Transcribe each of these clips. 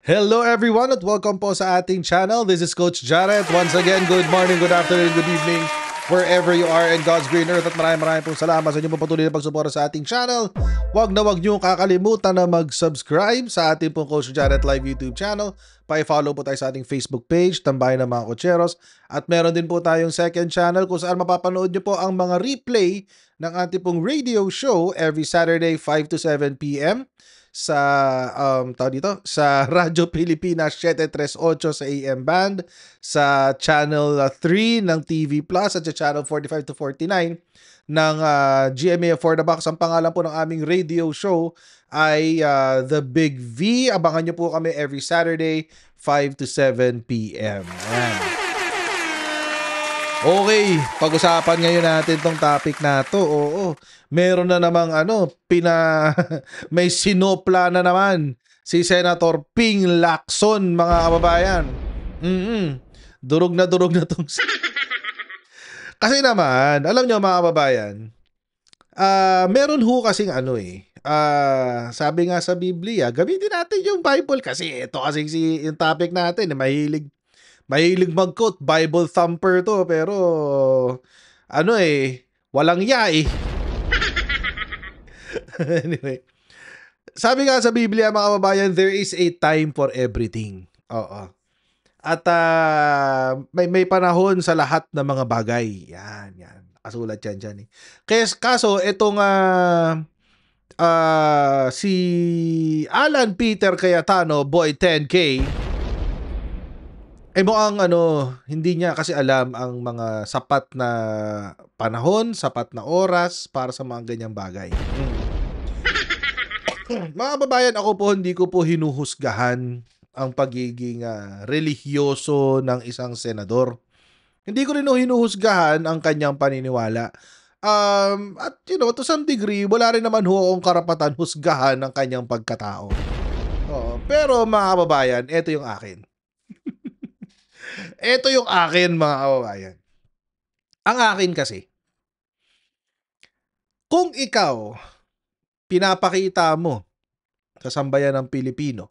Hello everyone at welcome po sa ating channel. This is Coach Jared. Once again, good morning, good afternoon, good evening, wherever you are in God's green earth. At maraming pong salamat sa inyong patuloy na pagsuporta sa ating channel. Huwag niyo kakalimutan na mag-subscribe sa ating pong Coach Jared Live YouTube channel. Pa-follow po tayo sa ating Facebook page, Tambayan ng mga Cocheros. At meron din po tayong second channel kung saan mapapanood niyo po ang mga replay ng ating pong radio show every Saturday 5 to 7 p.m. sa sa Radyo Pilipinas 738 sa AM band, sa channel 3 ng TV Plus at sa channel 45 to 49 ng GMA For the Box. Ang pangalan po ng aming radio show ay The Big V. Abangan nyo po kami every Saturday 5 to 7 p.m. Ayan. Okay, pag-usapan ngayon natin tong topic na to. Oo, meron na namang may sinopla na naman si Senator Ping Lacson, mga kababayan. Durog na tong kasi naman, alam nyo mga kababayan, meron ho kasing sabi nga sa Biblia, gamitin natin yung Bible kasi ito kasi yung topic natin, mahilig mag-quote, Bible thumper to, pero walang Anyway, sabi nga sa Biblia mga kababayan, there is a time for everything. Oo. At may panahon sa lahat ng mga bagay. Yan. Nakasulat yan dyan eh. Kaso, itong si Alan Peter Cayetano, Boy 10K, mukhang hindi niya kasi alam ang mga sapat na panahon, sapat na oras para sa mga ganyang bagay. Mga kababayan, ako po hindi ko po hinuhusgahan ang pagiging relihiyoso ng isang senador. Hindi ko rin hinuhusgahan ang kanyang paniniwala. At to some degree, wala rin naman akong karapatan husgahan ang kanyang pagkatao. Oo, pero mga kababayan, ito yung akin. Ito yung akin, mga kababayan. Ang akin kasi, kung ikaw, pinapakita mo sa sambayan ng Pilipino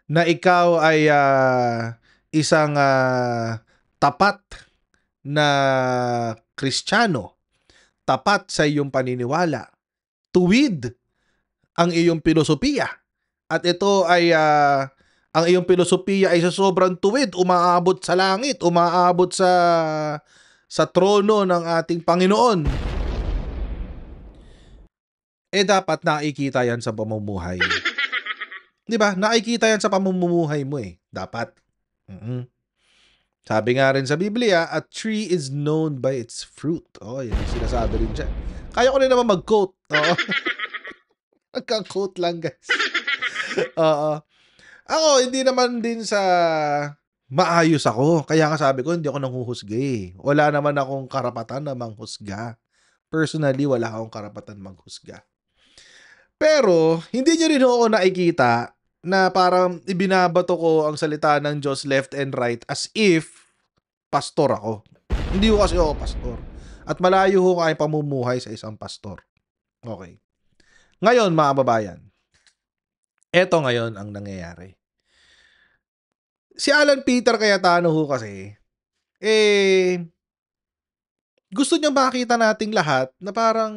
na ikaw ay isang tapat na Kristiyano, tapat sa iyong paniniwala, tuwid ang iyong filosofiya, at ito ay ang iyong filosofiya ay sa sobrang tuwid, umaabot sa langit, umaabot sa trono ng ating Panginoon, dapat nakikita yan sa pamumuhay. Di ba? Nakikita yan sa pamumuhay mo dapat. Sabi nga rin sa Biblia, a tree is known by its fruit. Yan yung sinasabi rin dyan. Kaya ko rin naman mag-quote. Oo. Magka-quote lang, guys. Oo. Ako, hindi naman din sa maayos ako. Kaya nga sabi ko, hindi ako nanghuhusga Wala naman akong karapatan na manghusga. Personally, wala akong karapatan manghusga. Pero, hindi nyo rin ako nakikita na parang ibinabato ko ang salita ng Diyos left and right as if pastor ako. Hindi ko kasi ako pastor. At malayo ko kayong pamumuhay sa isang pastor. Okay. Ngayon, mga babayan, eto ngayon ang nangyayari. Si Alan Peter Cayetano ho kasi, gusto niya makita nating lahat na parang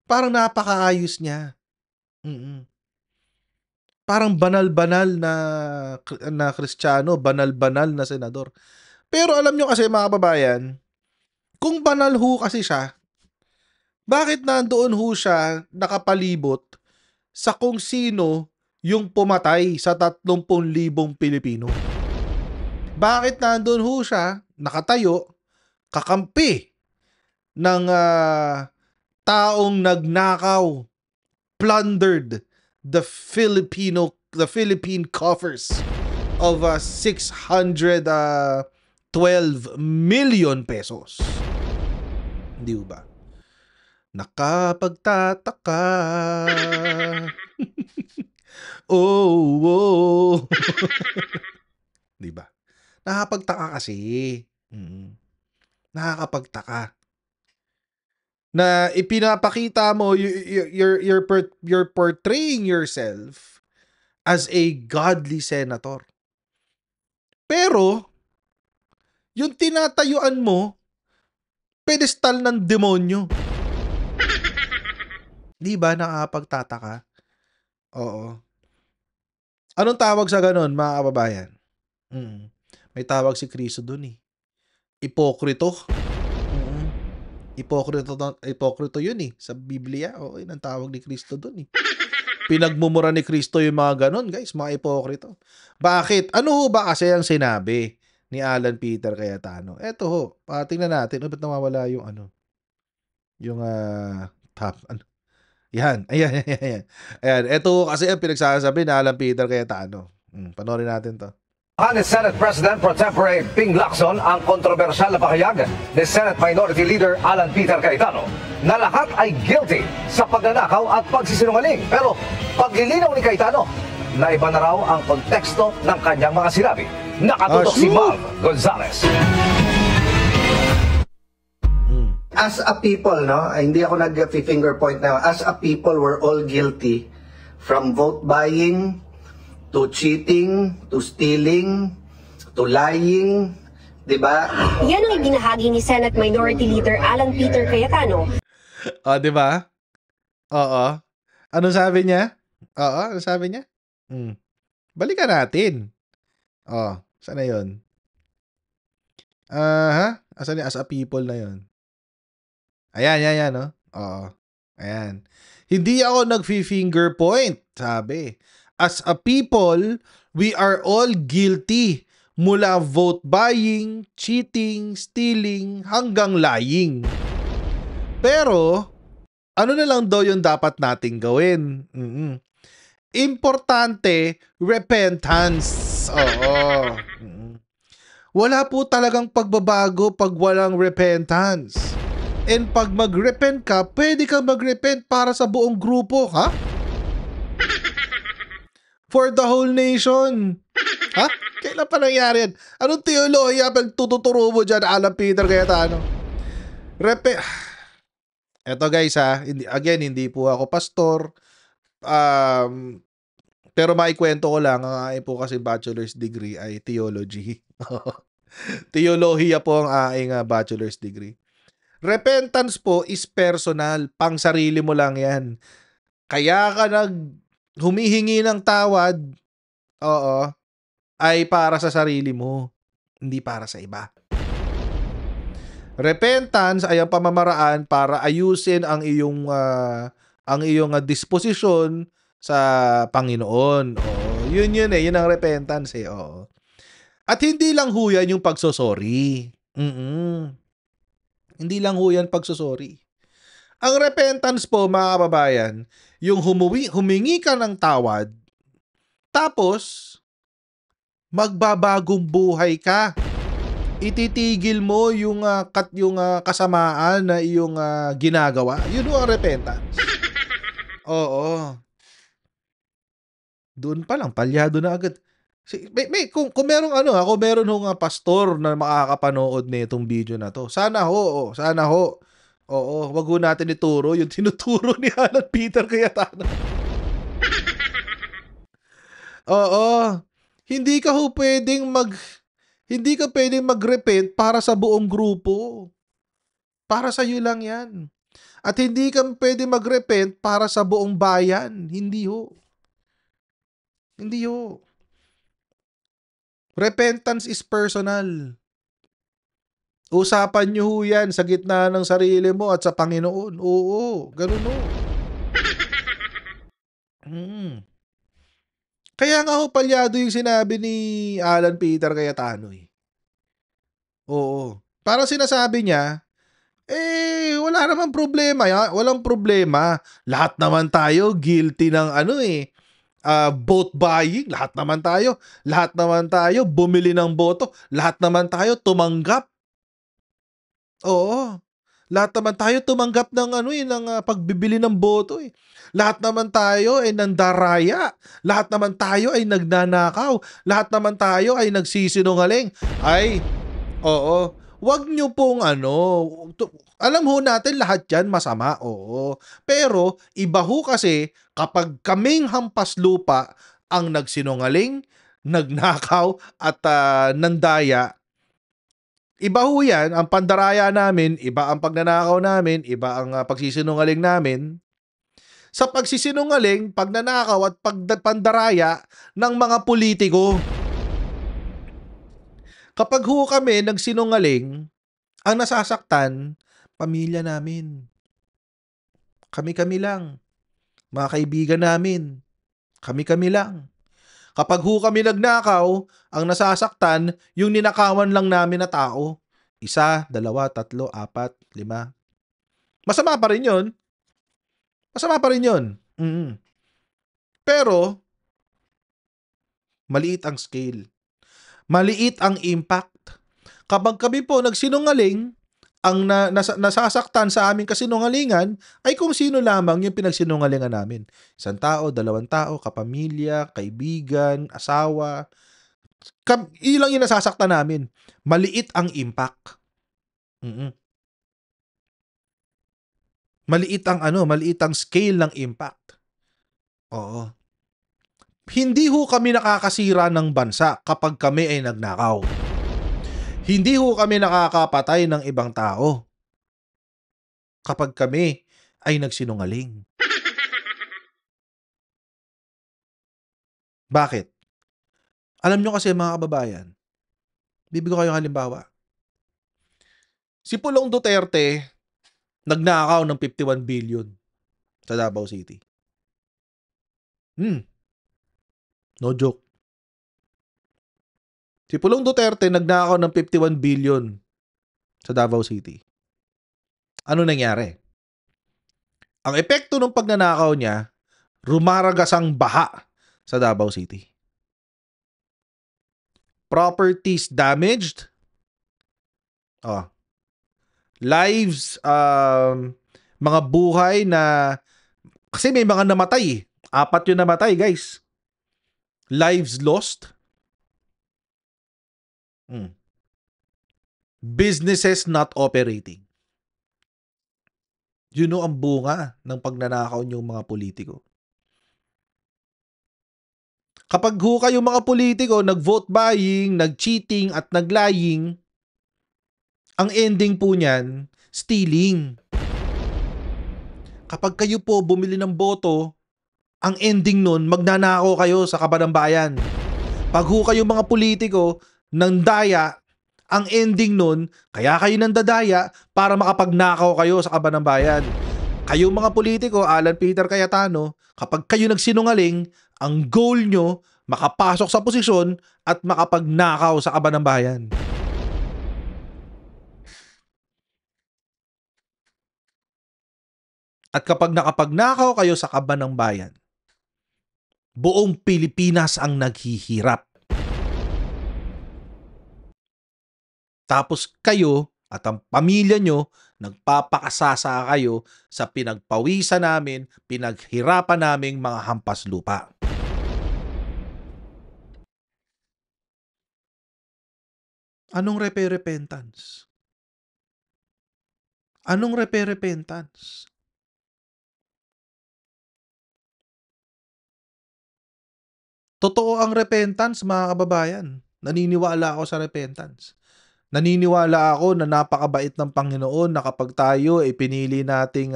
napakaayos niya. Parang banal-banal na Kristiyano, banal-banal na senador. Pero alam nyo kasi mga kababayan, kung banal ho kasi siya, bakit nandoon ho siya nakapalibot sa kung sino yung pumatay sa 30,000 Pilipino? Bakit nandoon ho siya nakatayo, kakampi ng taong nagnakaw, plundered the Philippine coffers of 612 million pesos. Hindi ba? Nakapagtataka. oh. Di ba? Nakapagtaka kasi. Nakakapagtaka. na ipinapakita mo, you're portraying yourself as a godly senator. Pero, yung tinatayuan mo, pedestal ng demonyo. Di ba nakakapagtataka? Oo. Anong tawag sa ganun, mga kababayan? May tawag si Kristo dun eh. Ipokrito. Ipokrito yun eh. Sa Biblia, oo, yun ang tawag ni Kristo dun eh. Pinagmumura ni Kristo yung mga ganon, guys, mga ipokrito. Bakit? Ano ho ba kasi ang sinabi ni Alan Peter Cayetano? Eto ho, tingnan natin. Ba't nawawala yung ano? Yung top, ano? Yan, ayan. Eto kasi ang pinagsasabi ni Alan Peter Cayetano. Panoorin natin to. Ni Senate President Pro Tempore Ping Lacson ang kontrobersyal na pahayag ni Senate Minority Leader Alan Peter Cayetano na lahat ay guilty sa pagnanakaw at pagsisinungaling. Pero paglilinaw ni Cayetano na iba na raw ang konteksto ng kanyang mga sinabi. Nakatutok si Mal Gonzales. As a people, no, hindi ako nag-finger point na, as a people, we're all guilty from vote buying, to cheating, to stealing, to lying, di ba? Yan ang ibinahagi ni Senate Minority Leader Alan Peter Cayetano. Di ba? Oo. Ano sabi niya? Ano sabi niya? Balikan natin. Saan na yun? Asan niya? As a people na yun. Ayan, no? Oo. Ayan. Hindi ako nag-finger point, sabi. As a people, we are all guilty mula vote buying, cheating, stealing, hanggang lying. Pero, ano na lang daw yung dapat nating gawin? Importante, repentance. Oo. Wala po talagang pagbabago pag walang repentance. And pag mag-repent ka, pwede kang mag-repent para sa buong grupo, ha? For the whole nation. Ha? Kailan pa nangyari yan? Anong teolohiya pag tututuro mo dyan, Alan Peter Cayetano? Eto guys ha, hindi po ako pastor. Pero maikwento ko lang, ang aking po kasi bachelor's degree ay theology. Teolohiya po ang aking bachelor's degree. Repentance po is personal. Pang sarili mo lang yan. Kaya ka humihingi ng tawad, ay para sa sarili mo. Hindi para sa iba. Repentance ay ang pamamaraan para ayusin ang iyong disposisyon sa Panginoon. Yun yun ang repentance eh. At hindi lang ho yan yung pagsosorry. Hindi lang ho yan pagsosorry. Ang repentance po, mga kababayan, yung humingi ka ng tawad, tapos magbabagong buhay ka. Ititigil mo yung kasamaan na iyong ginagawa. Yun ang repentance. Oo. Doon pa lang, palyado na agad. Kung merong kung meron hong pastor na makakapanood nitong video na to, sana ho. Oo, wag ho natin ituro yung tinuturo ni Alan Peter Cayetano. Oo. Hindi ka pwedeng mag-repent para sa buong grupo. Para sa iyo lang 'yan. At hindi ka pwedeng mag-repent para sa buong bayan. Hindi ho. Repentance is personal. Usapan nyo ho yan sa gitna ng sarili mo at sa Panginoon. Oo, ganun ho. Kaya nga ho palyado yung sinabi ni Alan Peter Cayetano eh. Oo. Parang sinasabi niya, wala namang problema. Walang problema. Lahat naman tayo guilty ng vote buying. Lahat naman tayo bumili ng boto. Lahat naman tayo tumanggap. Oo. Lahat naman tayo tumanggap ng pagbibili ng boto eh. Lahat naman tayo ay nandaraya. Lahat naman tayo ay nagnanakaw. Lahat naman tayo ay nagsisinungaling. Ay, oo. Wag nyo pong Alam ho natin lahat yan masama, oo. Pero iba ho kasi kapag kaming hampas lupa ang nagsinungaling, nagnakaw at nandaya. Iba ho yan, ang pandaraya namin, iba ang pagnanakaw namin, iba ang pagsisinungaling namin. Sa pagsisinungaling, pagnanakaw at pandaraya ng mga politiko. Kapag ho kami nagsinungaling, ang nasasaktan, pamilya namin. Kami-kami lang. Mga kaibigan namin. Kami-kami lang. Kapag ho kami nagnakaw, ang nasasaktan, yung ninakawan lang namin na tao. 1, 2, 3, 4, 5. Masama pa rin yun. Masama pa rin yun. Pero, maliit ang scale. Maliit ang impact. Kapag kami po nagsinungaling, ang nasasaktan sa aming kasinungalingan ay kung sino lamang yung pinagsinungalingan namin. 1 tao, 2 tao, kapamilya, kaibigan, asawa. Ilang yung nasasaktan namin. Maliit ang impact. Maliit ang scale ng impact. Oo. Hindi ho kami nakakasira ng bansa kapag kami ay nagnakaw. Hindi ho kami nakakapatay ng ibang tao kapag kami ay nagsinungaling. Bakit? Alam nyo kasi mga kababayan, bibigyan ko kayo ng halimbawa. Si Pulong Duterte, nagnakaw ng 51 billion sa Davao City. No joke. Si Pulong Duterte nagnakaw ng 51 billion sa Davao City. Ano nangyari? Ang epekto ng pagnanakaw niya, rumaragas ang baha sa Davao City. Properties damaged. Lives, mga buhay na, kasi may mga namatay. 4 yung namatay, guys. Lives lost. Businesses not operating. Yun ang bunga ng pagnanakaw niyong mga politiko. Kapag ho kayo mga politiko, nag-vote buying, nag-cheating at nag-lying, ang ending po niyan, stealing. Kapag kayo po bumili ng boto, ang ending nun, magnanakaw kayo sa kaban ng bayan. Pag ho kayo mga politiko, nandaya, ang ending nun, kaya kayo nandadaya para makapagnakaw kayo sa kaban ng bayan. Kayo mga politiko, Alan Peter Cayetano, kapag kayo nagsinungaling, ang goal nyo, makapasok sa posisyon at makapagnakaw sa kaban ng bayan. At kapag nakapagnakaw kayo sa kaban ng bayan, buong Pilipinas ang naghihirap. Tapos kayo at ang pamilya nyo, nagpapakasasa kayo sa pinagpawisan namin, pinaghirapan naming mga hampas lupa. Anong repentance? Anong repentance? Totoo ang repentance, mga kababayan. Naniniwala ako sa repentance. Naniniwala ako na napakabait ng Panginoon na kapag tayo ay pinili nating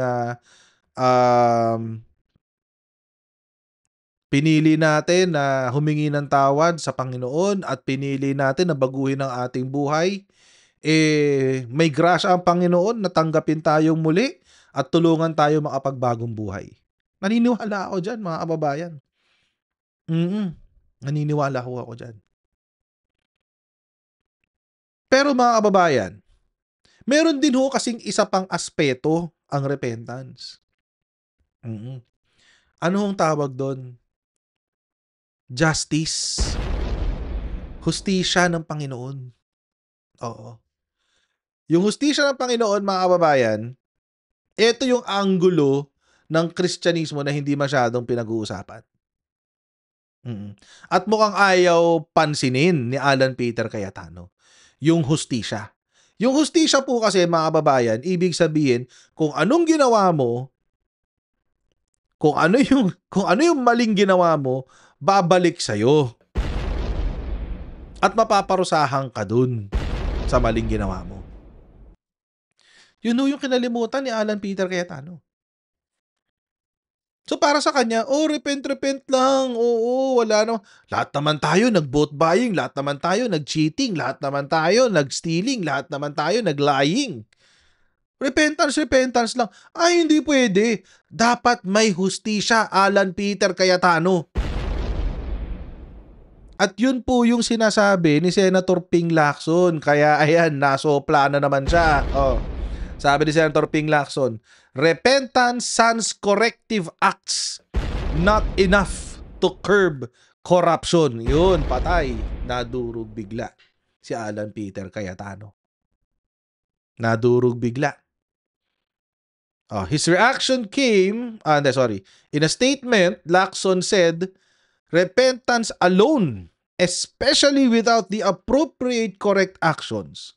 pinili natin na humingi ng tawad sa Panginoon at pinili natin na baguhin ang ating buhay, may grasya ang Panginoon na tanggapin tayong muli at tulungan tayo makapagbagong buhay. Naniniwala ako dyan, mga kababayan. Naniniwala ako dyan. Pero mga kababayan, meron din ho kasing isa pang aspeto ang repentance. Ano ang tawag doon? Justice. Hustisya ng Panginoon. Oo. Yung hustisya ng Panginoon, mga kababayan, ito yung anggulo ng Kristyanismo na hindi masyadong pinag-uusapan. At mukhang ayaw pansinin ni Alan Peter Cayetano yung hustisya. Yung hustisya po kasi, mga kababayan, ibig sabihin, kung anong ginawa mo, kung ano yung maling ginawa mo, babalik sa'yo. At mapaparusahan ka dun sa maling ginawa mo. Yun yung kinalimutan ni Alan Peter Cayetano. So para sa kanya, repent lang. Oo, wala no. Lahat naman tayo nag-vote buying, lahat naman tayo nag-cheating, lahat naman tayo nag-stealing, lahat naman tayo nag-lying. Repentance lang. Ay, hindi pwede. Dapat may hustisya, Alan Peter Cayetano. At yun po yung sinasabi ni Senator Ping Lacson. Kaya ayan, nasopla na naman siya. Sabi ni Senator Ping Lacson, repentance sans corrective acts not enough to curb corruption. Yun, patay. Nadurog bigla si Alan Peter Cayetano. Nadurog bigla. His reaction came, in a statement, Lacson said, repentance alone, especially without the appropriate correct actions,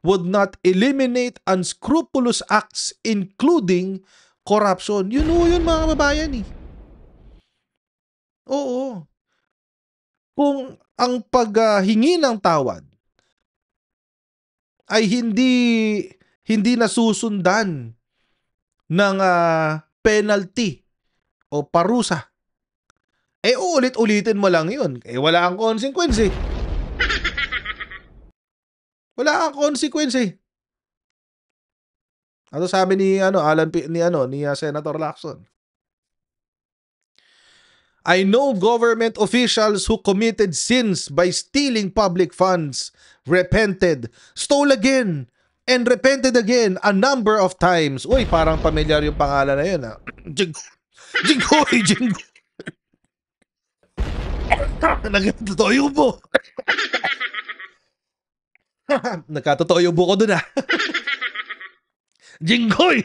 would not eliminate unscrupulous acts including corruption. Yun mga kababayan eh. Oo. Kung ang paghingi ng tawad ay hindi nasusundan ng penalty o parusa, uulit-ulitin mo lang yun. Wala kang consequence eh. Wala kang consequence eh. Ano sabi ni Senator Lacson? I know government officials who committed sins by stealing public funds, repented, stole again, and repented again a number of times. Uy, parang pamilyar yung pangalan na yun. Jinggoy. Nagkatotoo yung buko. Nagkatotoo yung buko dun ah. Jinggoy.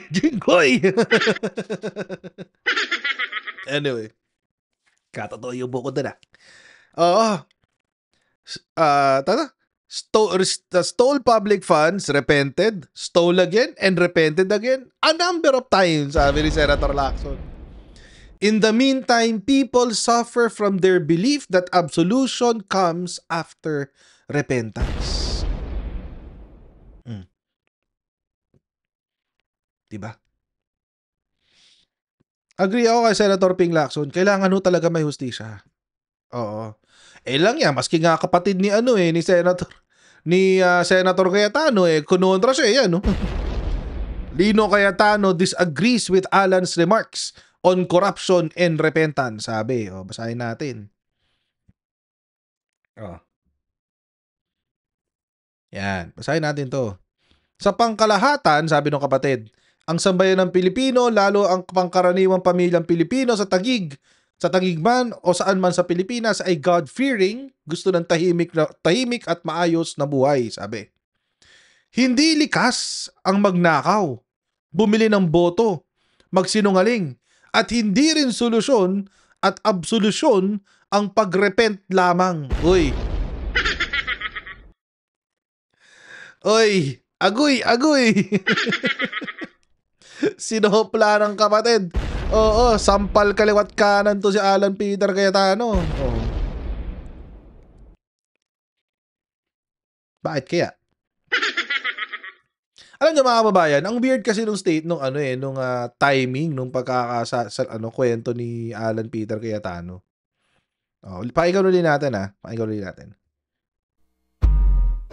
Anyway. Katotoo yung buko dun ah. Stole public funds, repented, stole again, and repented again a number of times, sabi ni Senator Lacson. In the meantime, people suffer from their belief that absolution comes after repentance. Diba? Agree ako kay Senator Ping Lacson. Kailangan talaga may hustisya. Oo. Lang yan, maski nga kapatid ni Senator Cayetano kunontra siya yan, no? Lino Cayetano disagrees with Alan's remarks on corruption and repentance, sabi. Basahin natin. Yan, basahin natin to. Sa pangkalahatan, sabi ng kapatid, ang sambayan ng Pilipino, lalo ang pangkaraniwang pamilyang Pilipino sa Taguig man o saan man sa Pilipinas ay God-fearing, gusto ng tahimik at maayos na buhay, sabi. Hindi likas ang magnakaw, bumili ng boto, magsinungaling, at hindi rin solusyon at absolusyon ang pagrepent lamang. Uy, agoy. Sinopla ng kapatid. Oo, sampal kaliwat kanan to si Alan Peter Cayetano. Bakit kaya? Alam niyo mga kababayan, ang weird kasi nung timing nung kwento ni Alan Peter Cayetano. Pakinggan ulit natin.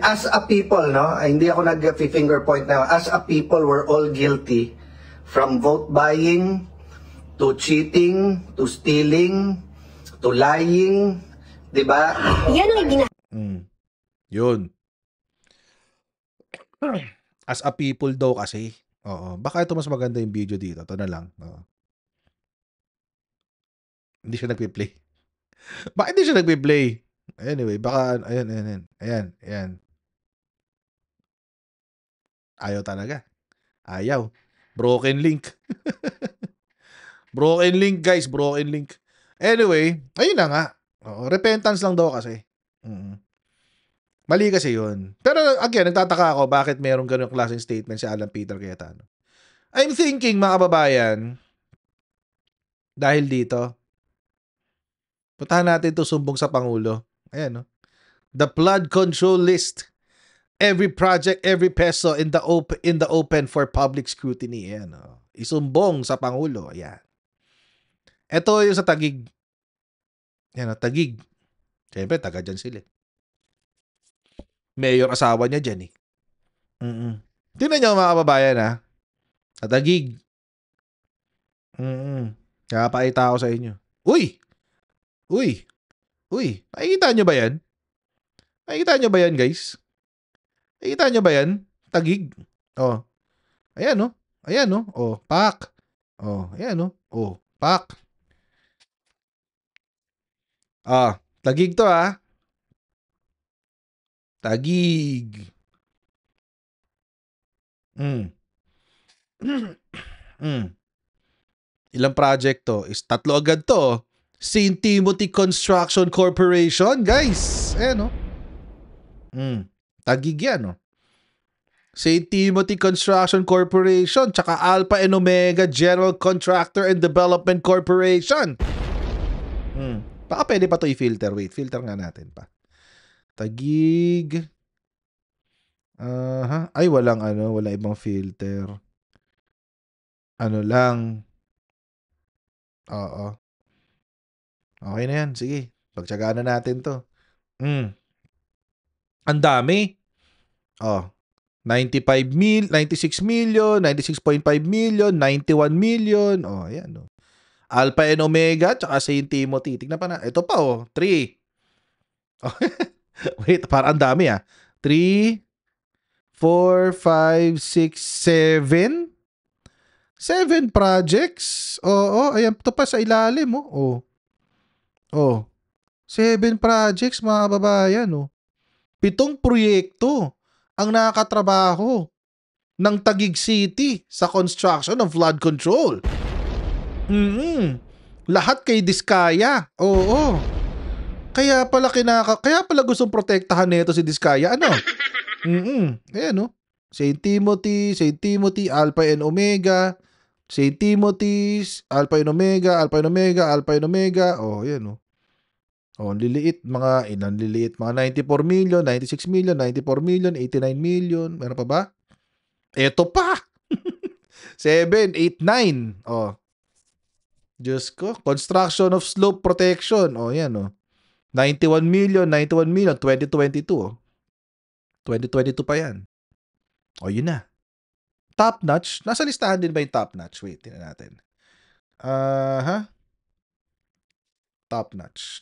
As a people, hindi ako nag-finger point na. As a people, we're all guilty from vote buying to cheating, to stealing, to lying, 'di ba? Yan ang Yun. As a people daw kasi. Baka ito mas maganda yung video dito. Ito na lang. Hindi siya nagpi-play. Bakit hindi siya nagpi-play? Anyway, baka ayan. Ayaw talaga. Ayaw. Broken link. Broken link, guys. Broken link. Anyway, ayun na nga. Repentance lang daw kasi. Mali kasi yun. Pero again, nagtataka ako bakit merong ganung klaseng statement si Alan Peter Cayetano. I'm thinking, mga kababayan, dahil dito, puntahan natin to sumbong sa Pangulo. Ayan, no? The flood control list. Every project, every peso in the open for public scrutiny. Ayan, no? Isumbong sa Pangulo. Ayan. Ito yung sa Taguig. Ayan, no? Taguig. Siyempre, taga dyan sila. Mayor asawa niya dyan eh. Tingnan niyo mga kababayan ha. Sa Taguig. Kakapaita ako sa inyo. Uy! Nakikita nyo ba yan? Nakikita nyo ba yan, guys? Nakikita nyo ba yan? Taguig. Oh. Ayan, no? Ayan, no? Oh, pak. Oh, ayan, no? Oh, pak. Ah, Taguig to, ha? Taguig. Ilang project to? Is tatlo agad to. St. Timothy Construction Corporation, guys. Ayan, no? Taguig yan, no? St. Timothy Construction Corporation, tsaka Alpha and Omega General Contractor and Development Corporation. Baka pwede pa to i-filter. Wait, filter nga natin pa. Taguig. Ay, walang ibang filter. Ano lang. Oo. Okay na yan. Sige. Pagtsagaan na natin to. Ang dami. 96 million, 96.5 million, 91 million. Ayan. Alpha and Omega, tsaka St. Timothy. Tignan pa na. Ito pa, 3. Wait, parang ang dami, 3, 4, 5, 6, 7. 7 projects. Ayan. Ito pa sa ilalim, 7 projects, mga kababayan, 7 proyekto ang nakakatrabaho ng Taguig City sa construction ng flood control. Lahat kay Diskaya. Kaya pala gustong protektahan nito si Diskaya. Ayan, St. Timothy, Alpha and Omega, St. Timothy's, Alpha and Omega. Ayan, ang liliit, mga 94 million, 96 million, 94 million, 89 million. Meron pa ba? Eto pa! 7, 8, 9. Diyos ko. Construction of slope protection. Yan, 91 million, 2022. 2022 pa yan. Yun na. Top notch. Nasa listahan din ba yung top notch? Wait, tingnan natin. Top notch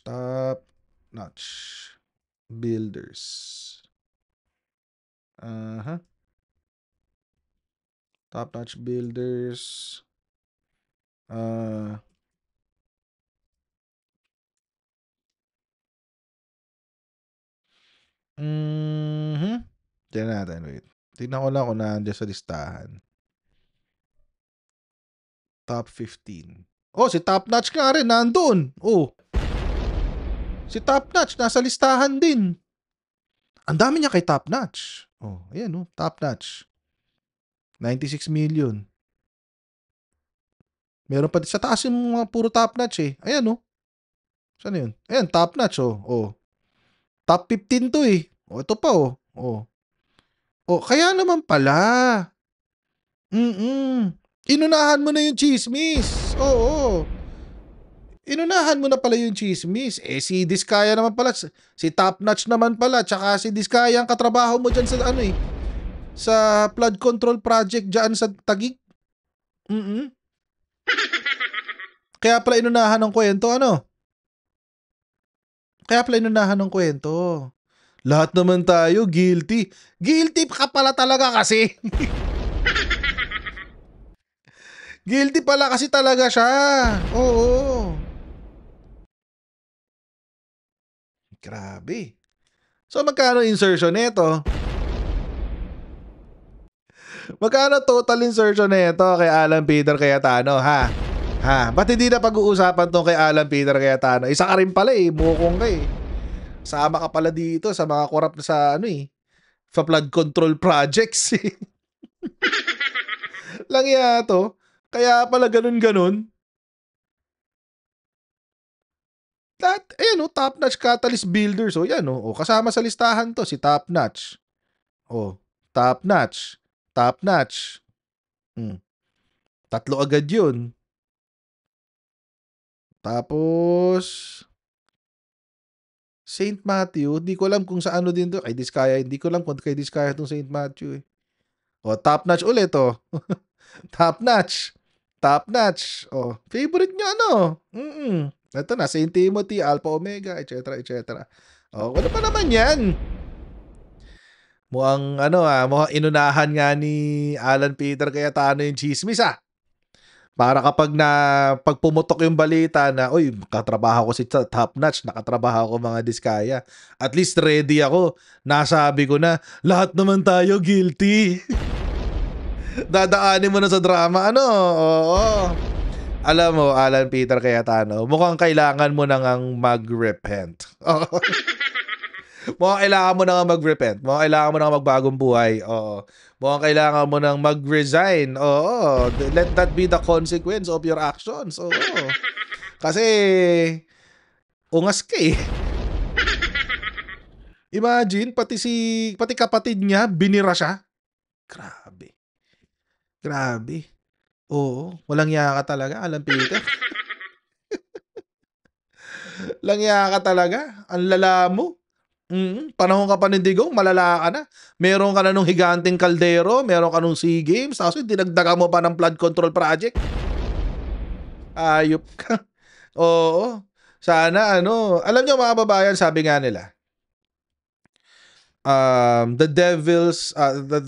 builders. Top notch builders. Tingnan natin, wait. Tingnan ko lang kung nandiyan sa listahan. Top 15. Si Top Notch nga rin, nandun. Si Top Notch, nasa listahan din. Ang dami niya kay Top Notch. Ayan, Top Notch. 96 million. Meron pa sa taas yung mga puro Top Notch eh. Ayan, saan yun? Ayan, Top Notch, Top 15 to eh. Ito pa, kaya naman pala. Inunahan mo na yung chismis. Inunahan mo na pala yung chismis. Si Diskaya naman pala, si Top Notch naman pala, tsaka si Diskaya ang katrabaho mo dyan sa sa flood control project dyan sa Taguig. Kaya pala inunahan ng kwento, Kaya pala inunahan ng kwento. Lahat naman tayo guilty. Guilty ka pala talaga kasi. Guilty pala kasi talaga siya. Grabe. So, magkano insertion nito? Magkano total insertion nito kay Alan Peter Cayetano, ha? Ba't hindi na pag-uusapan tong kay Alan Peter Cayetano? Isa ka rin pala bukong ka Sama ka pala dito sa mga corrupt na sa ano eh, sa flood control projects. Lang to. Kaya pala ganun-ganun. Top Notch Catalyst Builders. O, yan, o. Kasama sa listahan to, si Top Notch. O, Top Notch. Top Notch. Tatlo agad yun. Tapos, St. Matthew, hindi ko alam kung sa ano din to. Kay Diskaya, hindi ko alam kung kay Diskaya itong St. Matthew eh. O, Top Notch ulit, o. Top Notch. Top Notch. O, favorite nyo ano? Ito na, St. Timothy, Alpha Omega, etc. etc. O, ano pa naman yan? Mukhang mukhang inunahan nga ni Alan Peter Cayetano yung chismis Para kapag pag pumutok yung balita na, uy, katrabaho ko si Top Notch, nakatrabaho ko mga Diskaya. At least ready ako. Nasabi ko na, lahat naman tayo guilty. Dadaanin mo na sa drama, Oo. Alam mo, Alan Peter Cayetano, mukhang kailangan mo nang mag-repent. Mukhang kailangan mo nang mag-repent. Mukhang kailangan mo nang magbagong buhay. Oo. Mukhang kailangan mo nang mag-resign. Oo. Let that be the consequence of your actions. Oo. Kasi, ungas ka eh. Imagine, pati kapatid niya, binira siya. Grabe. Oo. Walang yaka talaga, Alan Peter. Lang yaka talaga. Ang lala mo. Panahon ka pa ng digong, malala ka na. Meron ka na nung higanting kaldero, meron ka nung SEA Games, tapos dinagdagan mo pa ng flood control project. Ayop ka. Oo. Sana alam niyo mga babayan, sabi nga nila, the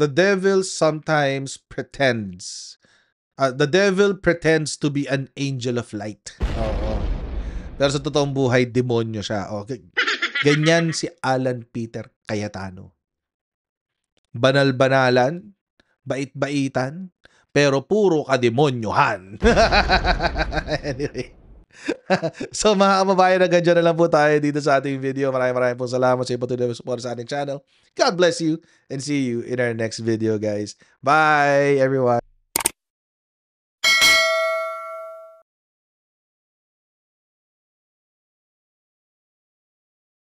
devil sometimes pretends. The devil pretends to be an angel of light. Oo. Pero sa totoong buhay, demonyo siya. Okay. Ganyan si Alan Peter Cayetano. Banal-banalan, bait-baitan, pero puro kademonyohan. Anyway. So mga kababayan, hanggang dyan na lang po tayo dito sa ating video. Maraming pong salamat sa patuloy na support sa ating channel. God bless you and see you in our next video, guys. Bye, everyone.